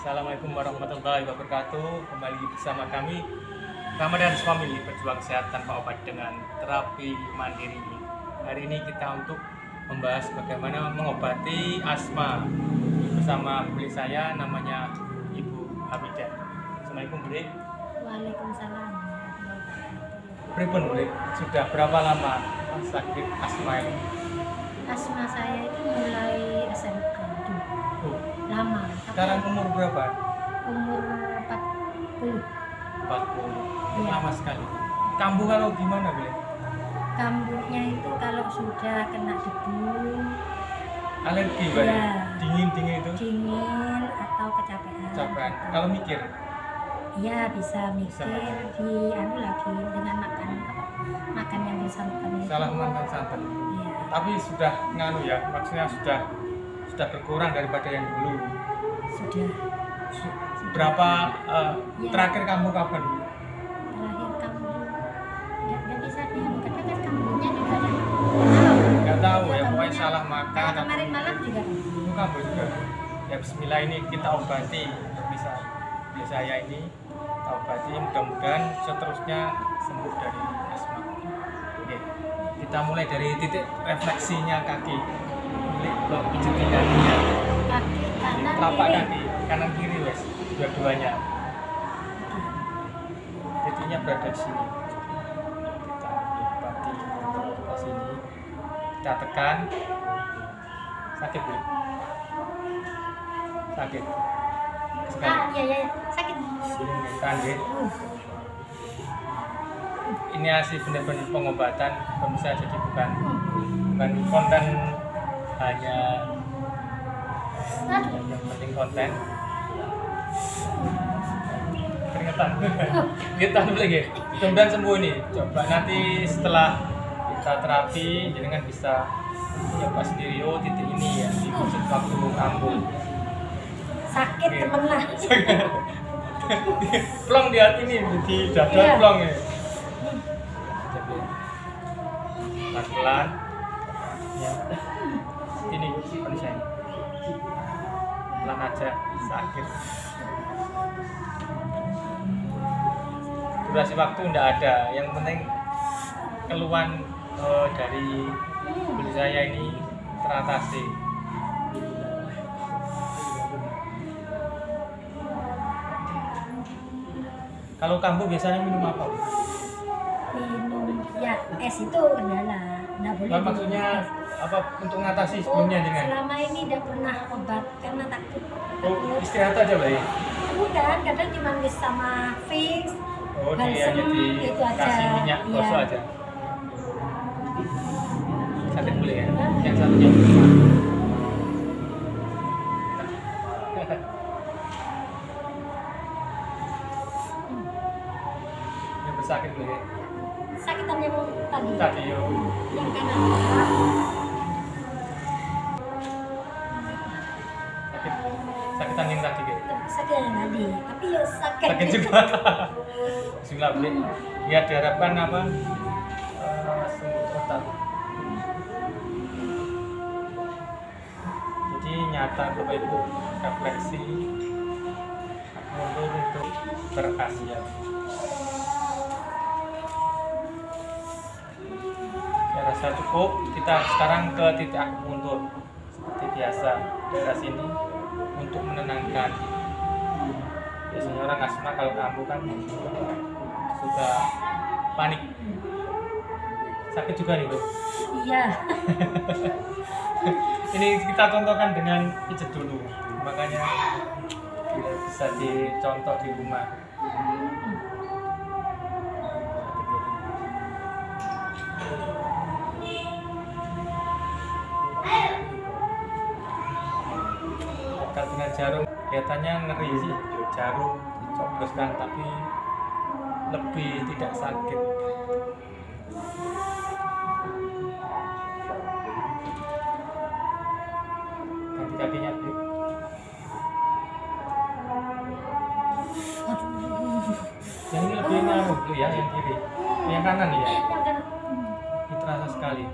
Assalamualaikum warahmatullahi wabarakatuh. Kembali bersama kami Ramadan Family, berjuang sehat tanpa obat dengan terapi mandiri. Hari ini kita untuk membahas bagaimana mengobati asma bersama beli saya, namanya Ibu Hamidah. Assalamualaikum Beli. Waalaikumsalam. Pripun Beli, sudah berapa lama sakit asma ini? Asma saya itu mulai SMK dulu. Oh, Lama. sekarang umur berapa? Umur 40. 40. Iya. Lama sekali. Kambuh kalau gimana Beli? Kambuhnya itu kalau sudah kena debu, Alergi Beli? Iya. Dingin itu? dingin atau kecapean. Capean. Kalau mikir? Iya bisa mikir di lagi dengan makan yang bersantan itu. Salah makan santan. Iya. Tapi sudah nganu ya, maksudnya sudah berkurang daripada yang dulu. Sudah. Berapa Ya. terakhir kamu kapan? Terakhir kambuh. Nggak bisa diam. Kadang kan kambuhnya juga ada. Nggak tahu ya, Kambuhnya. pokoknya salah makan. Kayak kemarin malam juga. Itu kamu juga. Ya Bismillah, ini kita obati, bisa saya ini kita obati, mudah-mudahan seterusnya sembuh dari asma. Oke, kita mulai dari titik refleksinya kaki. Blok pijetin kakinya. Kaki kanan Telapak kiri. kaki kanan kiri wes, dua-duanya. Titiknya berada di sini. Kita obati ke sini. Kita tekan. Sakit Bu? Sakit. Sekali. Iya sakit. Tahan deh. Ini asli benar-benar pengobatan, bisa jadi bukan konten hanya yang penting konten. Keringetan. Keringetan dulu lagi. Mudah-mudahan sembuh nih. Coba nanti setelah kita terapi, jangan bisa coba sendiri. Oh, titik ini ya di pusat waktu kambuh. Sakit Oke. temen lah. Plong di hati nih, di dada Iya. plong ya. Pelan-pelan. Ya. Ini manusia ini. Pelan aja, sakit. Durasi waktu enggak ada, yang penting keluhan dari beli saya ini teratasi. Kalau kamu biasanya minum apa? Minum ya es itu kendala. Nggak boleh. Nah, minum maksudnya es. apa untuk mengatasi sebelumnya dengan? Selama ini tidak pernah obat karena takut. Oh, istirahat aja Mbak ya? Bukan, kadang cuma bis sama fix. Oh, dia balsem, hanya itu aja. dikasih minyak Iya. gosok aja. Sakit boleh ya? Yang satunya. Yang bersakit boleh ya? Sakitan yang tadi. Tadi yo. Yang kanan. Sakit. Sakitan yang tadi gitu. Sakit yang tadi. Tapi ya sakit. Sakit juga. Bismillah boleh. Ya diharapkan apa? Sembuh total. Jadi nyata Bapak Ibu, refleksi mundur untuk berkhasiat. Saya rasa cukup. Kita sekarang ke titik akupuntur seperti biasa, daerah sini untuk menenangkan. Biasanya orang asma kalau kambuh kan sudah panik. Sakit juga nih Bu. Iya. Ini kita contohkan dengan pijet dulu, makanya bisa dicontoh di rumah. Kalau dengan jarum kelihatannya ngeri sih, jarum dicobloskan tapi lebih tidak sakit. Ganti kakinya Bu. Yang ini lebih nganu Bu ya, yang kiri. Yang kanan ya. Yang kanan. Ini terasa sekali.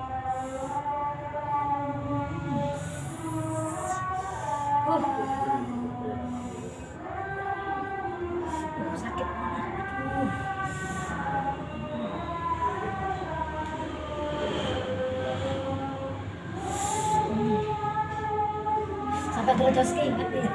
sakit. Aduh. Sampai terus keinget ya.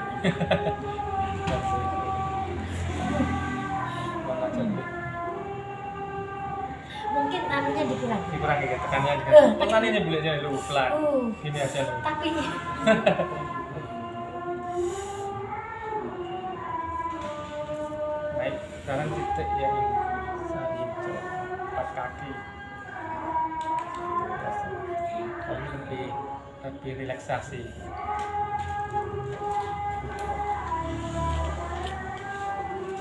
Mungkin anunya dikurangi. Dikurangi ya tekannya juga. Pelan ini bulatnya lu pelan. Gini aja lu. Tapi Baik, sekarang titik yang saya injak 4 kaki. Kali lebih relaksasi.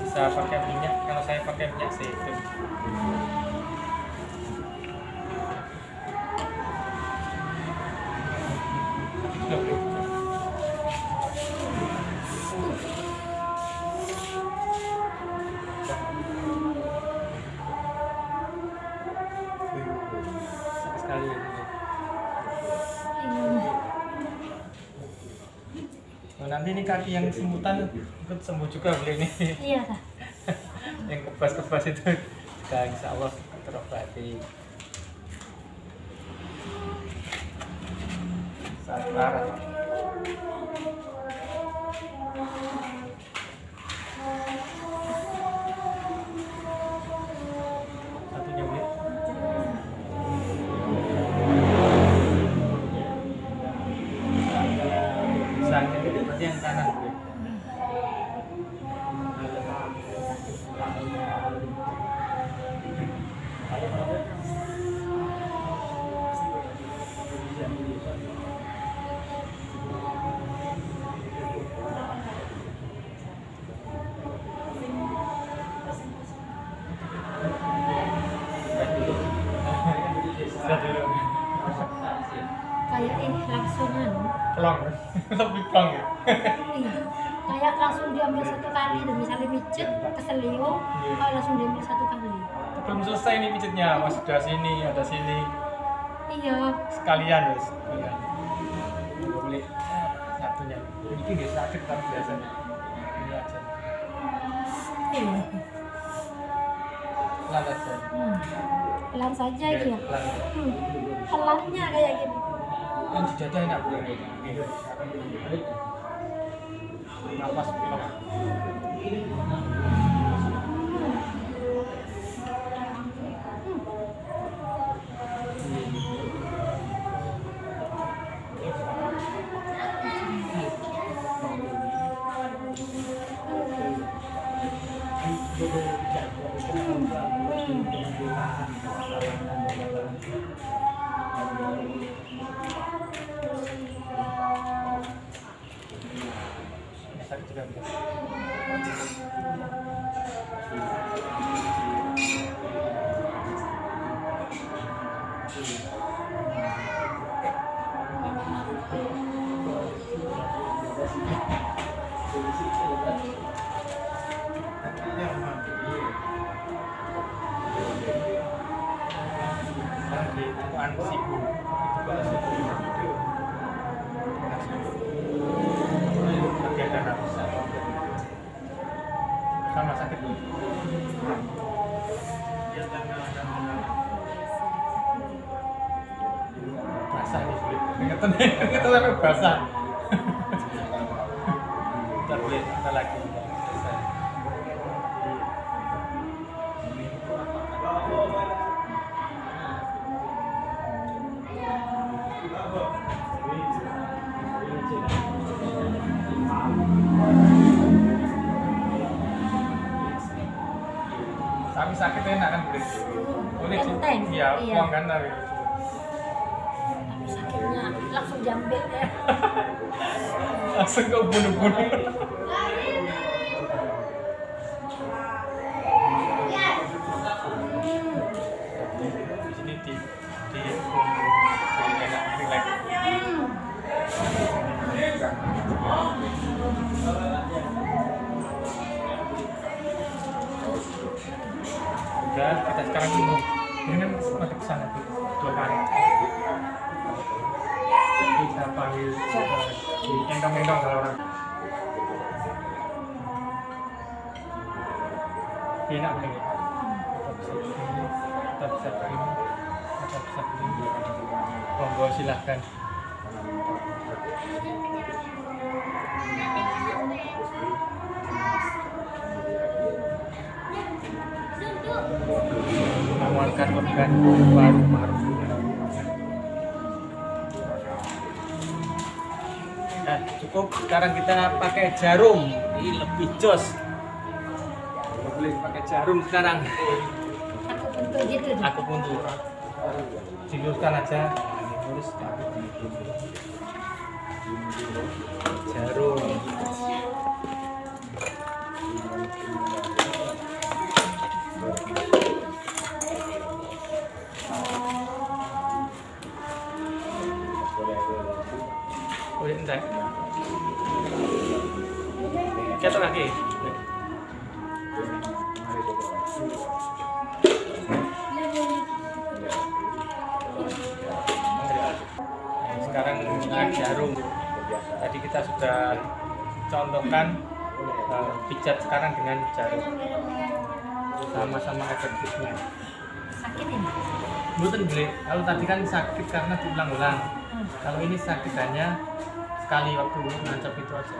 Bisa pakai minyak, kalau saya pakai minyak zaitun. Sekali ini. Oh, nanti ini kaki yang semutan ikut sembuh juga boleh nih. iya kak. Yang kebas-kebas itu juga insya Allah terobati. Sabar. Satunya boleh. Sakit berarti yang kanan boleh. Kayak langsung Plong, lebih plong ya. iya, kayak langsung diambil satu kali tuh, misalnya mijet keselio, kayak langsung diambil satu kali. Belum selesai nih pijitnya, masih ada sini, ada sini. Iya. Sekalian wes. Sekalian. Boleh satunya. Ini nggak sakit tapi biasanya. Ini aja. Iya. Pelan aja. Pelan saja Oke, dia. pelan. Pelannya kayak gini. Yang di dada enak boleh. Nafas pelan. Sakit juga bisa. Sama sakit dulu. Basah nih sulit. Keringetan sampai basah. Ntar boleh kita lagi. Tapi sakit enak kan boleh. Boleh sih. Enteng, Iya, iya. puang kan tapi. Tapi sakitnya langsung diambil ya. Langsung ke bunuh-bunuh. Di sini di enak relax. Udah, kita sekarang dulu. Ini kan masih kesana tuh 2 kali. Kita panggil di endong-endong kalau orang. enak begini. Kita bisa begini, kita bisa begini. Monggo silahkan. Mengeluarkan organ paru-paru. Nah, cukup. Sekarang kita pakai jarum. Ini lebih jos. Boleh pakai jarum sekarang. Aku bentuk gitu. Aku puntur. Diluruskan aja. Lurus. Jarum. Boleh enggak? Kita lagi. Sekarang menggunakan jarum. Tadi kita sudah contohkan pijat sekarang dengan jarum. Sama-sama efektifnya. Sakit ini. Mboten Bre. Kalau tadi kan sakit karena diulang-ulang. Kalau ini sakit hanya sekali waktu nancap itu aja.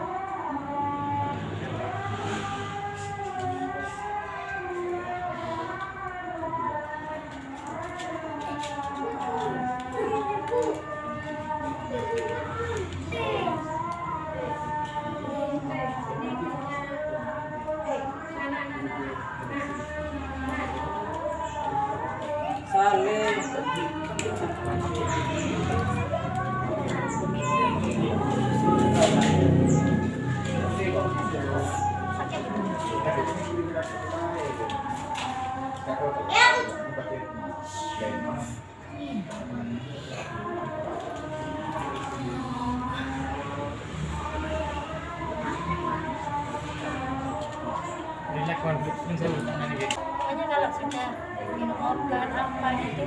Relax konflik ini saya lupa nih. Pokoknya kalau sudah minum obat apa itu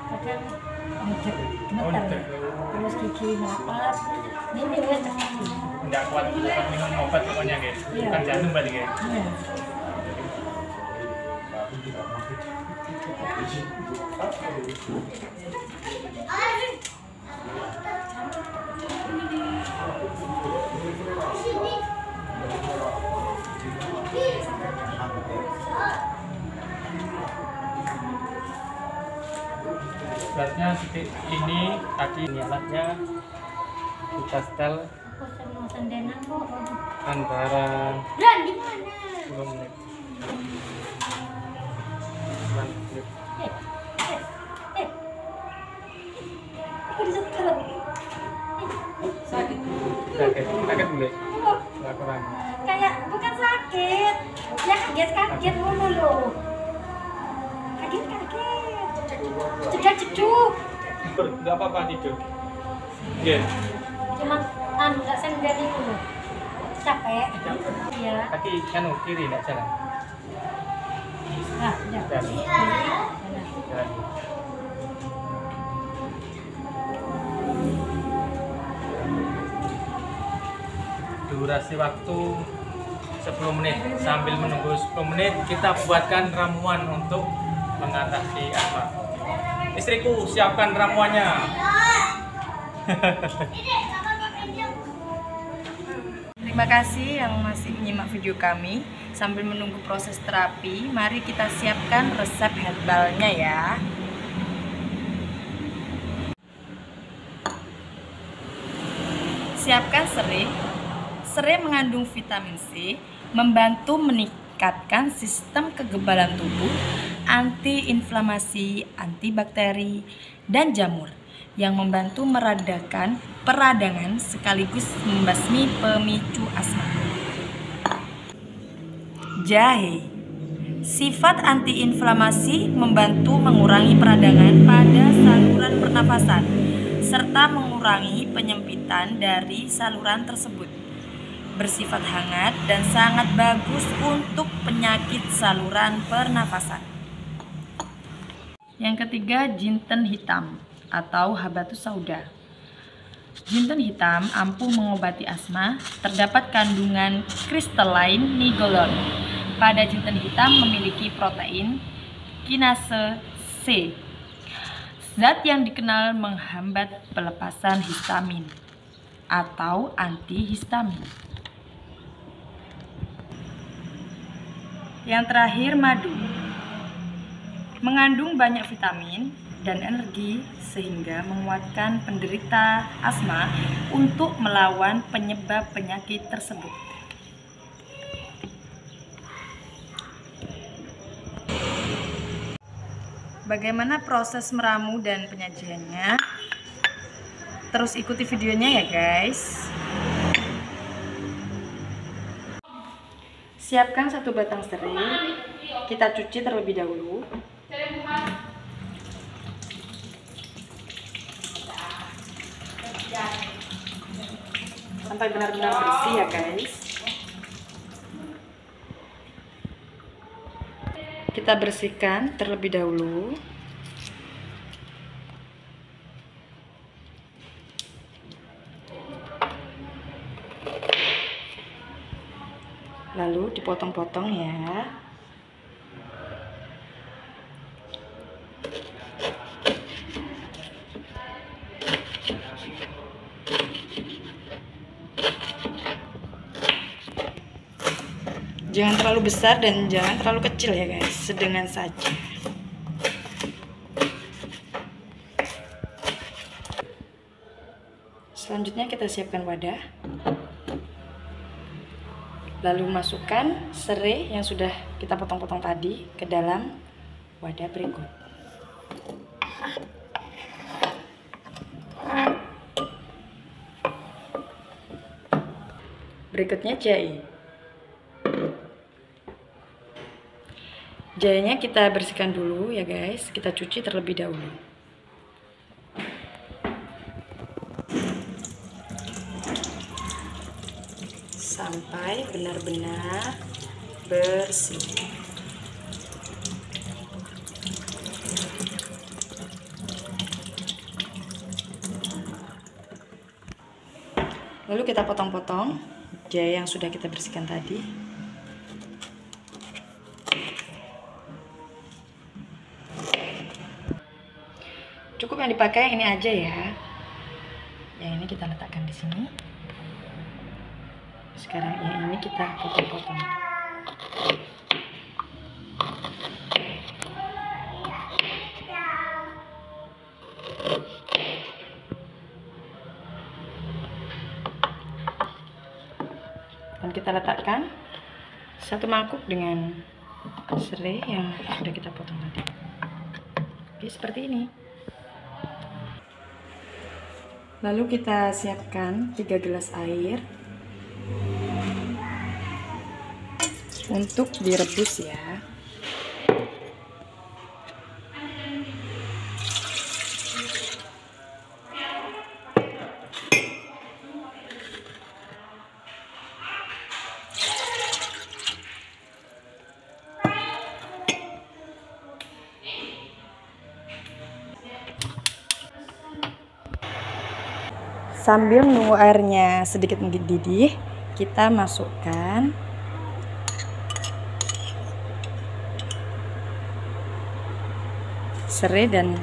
kadang gemeter, terus gigi merapat. Ini wes Tidak kuat minum obat pokoknya guys. Bukan jantung berarti guys. Beratnya titik ini tadi ini alatnya kita setel sendenan kok. antara Dan di mana? 10 menit. 9 menit. Aku disetel. Sakit. Kaget boleh. Laporan. Kayak bukan sakit. Ya kaget mulu loh. Kaget. Ceduk. Enggak apa-apa tidur. Iya. Cuma enggak senden itu loh. Capek. Iya. Kaki kan kiri enggak jalan. Nah, udah. Jalan. Durasi waktu 10 menit. Sambil menunggu 10 menit kita buatkan ramuan untuk mengatasi asma. Istriku, siapkan ramuannya. Terima kasih yang masih menyimak video kami. Sambil menunggu proses terapi, mari kita siapkan resep herbalnya ya. Siapkan serai. Serai mengandung vitamin C, membantu meningkatkan sistem kekebalan tubuh, anti-inflamasi, antibakteri, dan jamur yang membantu meredakan peradangan sekaligus membasmi pemicu asma. Jahe. Sifat antiinflamasi membantu mengurangi peradangan pada saluran pernafasan serta mengurangi penyempitan dari saluran tersebut. Bersifat hangat dan sangat bagus untuk penyakit saluran pernafasan. Yang ketiga, jinten hitam atau habatus sauda. Jinten hitam ampuh mengobati asma, terdapat kandungan kristalin nigolon, pada jinten hitam memiliki protein kinase C, zat yang dikenal menghambat pelepasan histamin atau antihistamin. Yang terakhir, madu mengandung banyak vitamin dan energi sehingga menguatkan penderita asma untuk melawan penyebab penyakit tersebut. Bagaimana proses meramu dan penyajiannya? Terus ikuti videonya ya guys. Siapkan 1 batang serai, kita cuci terlebih dahulu. Sampai benar-benar bersih ya guys. Kita bersihkan terlebih dahulu. Lalu dipotong-potong ya. Jangan terlalu besar dan jangan terlalu kecil ya guys, sedengan saja. Selanjutnya kita siapkan wadah. Lalu masukkan serai yang sudah kita potong-potong tadi ke dalam wadah berikut. Berikutnya jahe. Jahenya kita bersihkan dulu ya guys, kita cuci terlebih dahulu. Sampai benar-benar bersih. Lalu kita potong-potong jahe yang sudah kita bersihkan tadi. Cukup yang dipakai yang ini aja ya. Yang ini kita letakkan di sini. Sekarang yang ini kita potong-potong. Dan kita letakkan 1 mangkuk dengan serai yang sudah kita potong tadi. Oke, seperti ini. Lalu kita siapkan 3 gelas air untuk direbus ya. Sambil menunggu airnya sedikit mendidih, kita masukkan serai dan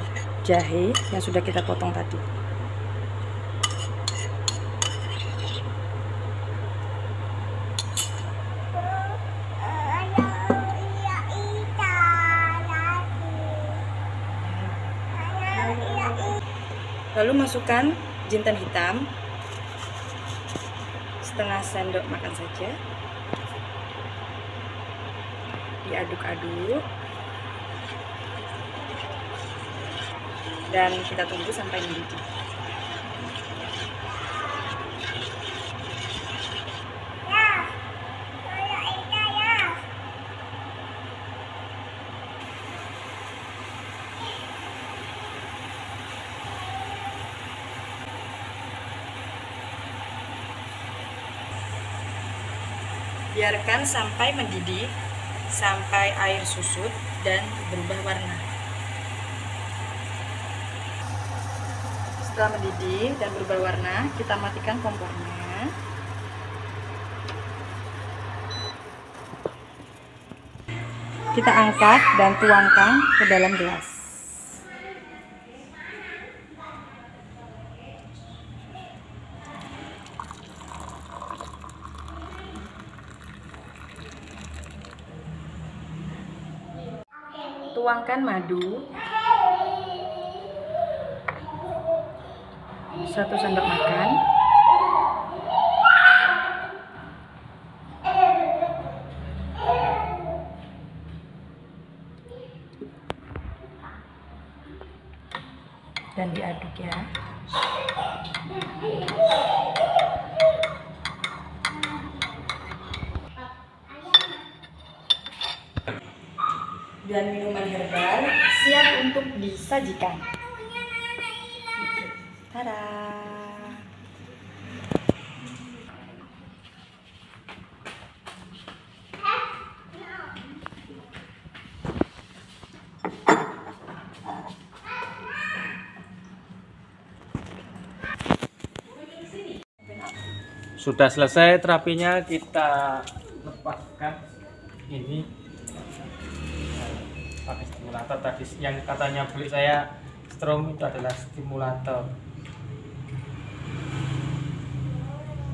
jahe yang sudah kita potong tadi. Lalu masukkan jinten hitam setengah sendok makan saja, diaduk-aduk dan kita tunggu sampai mendidih. Biarkan sampai mendidih, sampai air susut dan berubah warna. Setelah mendidih dan berubah warna, kita matikan kompornya. kita angkat dan tuangkan ke dalam gelas. Tuangkan madu 1 sendok makan. Dan diaduk ya. Dan minuman herbal siap untuk disajikan. Tada! Sudah selesai terapinya, kita lepaskan ini pakai stimulator. Tadi yang katanya beli saya strong itu adalah stimulator.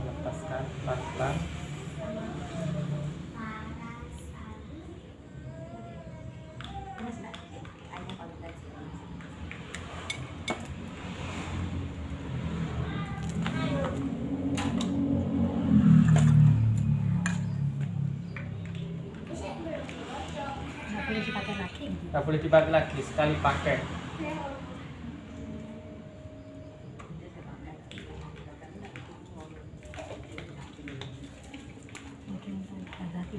Lepaskan pelan-pelan. Boleh dipakai lagi. Nggak boleh dipakai lagi, sekali pakai. Mungkin lagi.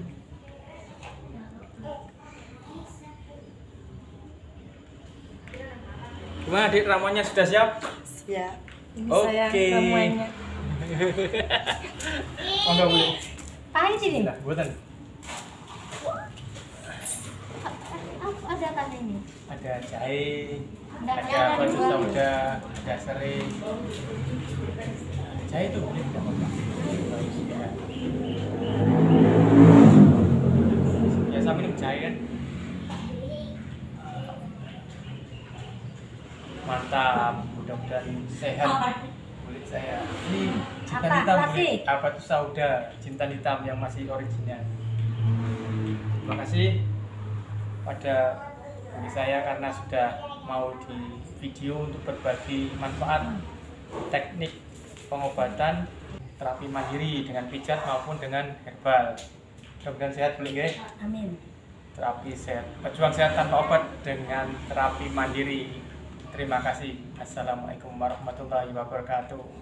Gimana adik, ramuannya sudah siap? Siap. Ini Oke. saya ramuannya. Oh nggak boleh. Pahit ini. Nah, buatan. Ada kan ini? Ada jahe, Nggak ada nyala batu juga. sauda, ada serai. Jahe itu boleh tidak apa-apa. Ya. Biasa minum jahe kan? Mantap, mudah-mudahan sehat kulit saya. Ini jintan Apa? hitam, Plastik? apa tuh sauda, jintan hitam yang masih original. Terima kasih pada bagi saya karena sudah mau di video untuk berbagi manfaat teknik pengobatan terapi mandiri dengan pijat maupun dengan herbal. Mudah-mudahan sehat beli nggih. Amin. Terapi sehat, pejuang sehat tanpa obat dengan terapi mandiri. Terima kasih. Assalamualaikum warahmatullahi wabarakatuh.